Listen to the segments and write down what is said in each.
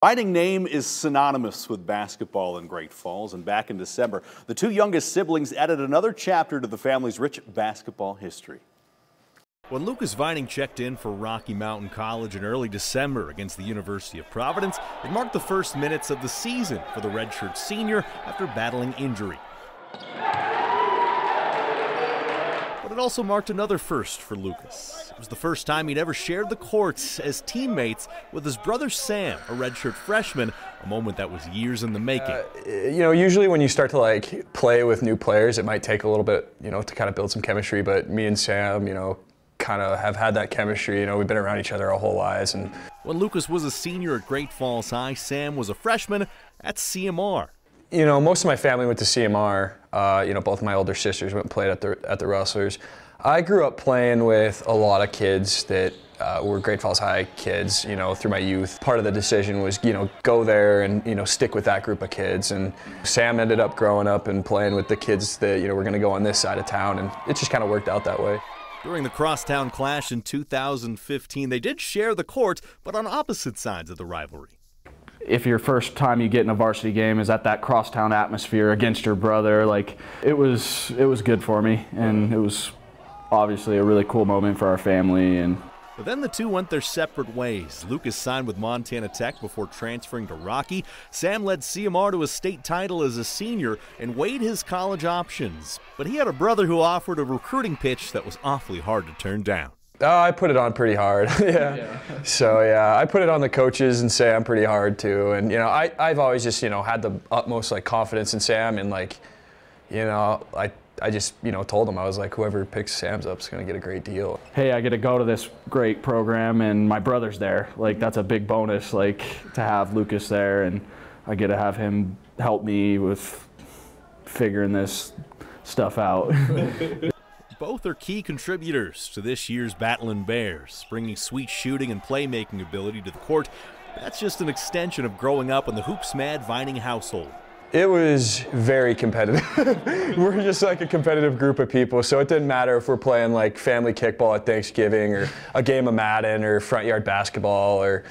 Fighting name is synonymous with basketball in Great Falls, and back in December, the two youngest siblings added another chapter to the family's rich basketball history. When Lucas Vining checked in for Rocky Mountain College in early December against the University of Providence, it marked the first minutes of the season for the redshirt senior after battling injury. But it also marked another first for Lucas. It was the first time he'd ever shared the courts as teammates with his brother Sam, a redshirt freshman, a moment that was years in the making. Usually when you start to play with new players, it might take a little bit, to kind of build some chemistry, but me and Sam, kind of have had that chemistry. We've been around each other our whole lives. And when Lucas was a senior at Great Falls High, Sam was a freshman at CMR. Most of my family went to CMR. Both of my older sisters went and played at the Rustlers. I grew up playing with a lot of kids that were Great Falls High kids, through my youth. Part of the decision was, go there and, stick with that group of kids. And Sam ended up growing up and playing with the kids that, were going to go on this side of town, and it just kind of worked out that way. During the crosstown clash in 2015, they did share the court, but on opposite sides of the rivalry. If your first time you get in a varsity game is at that crosstown atmosphere against your brother, it was good for me, and it was obviously a really cool moment for our family. But then the two went their separate ways. Lucas signed with Montana Tech before transferring to Rocky. Sam led CMR to a state title as a senior and weighed his college options. But he had a brother who offered a recruiting pitch that was awfully hard to turn down. Oh, I put it on pretty hard, yeah. So yeah, I put it on the coaches and Sam pretty hard too. And I've always just had the utmost confidence in Sam, and I just told him, I was like, whoever picks Sam's up is going to get a great deal. Hey, I get to go to this great program and my brother's there. That's a big bonus, to have Lucas there, and I get to have him help me with figuring this stuff out. Both are key contributors to this year's Battlin' Bears, bringing sweet shooting and playmaking ability to the court. That's just an extension of growing up in the hoops-mad Vining household. It was very competitive. We're just a competitive group of people, so it didn't matter if we're playing family kickball at Thanksgiving or a game of Madden or front yard basketball, or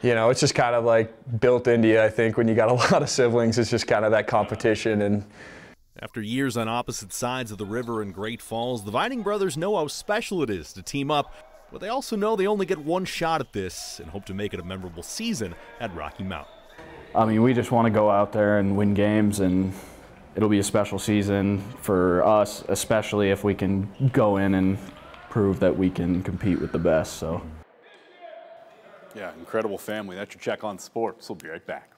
it's just kind of built into you. I think when you got a lot of siblings, it's just kind of that competition. And after years on opposite sides of the river in Great Falls, the Vining brothers know how special it is to team up, but they also know they only get one shot at this and hope to make it a memorable season at Rocky Mountain. We just want to go out there and win games, and it'll be a special season for us, especially if we can go in and prove that we can compete with the best. So, yeah, incredible family. That's your Check on Sports. We'll be right back.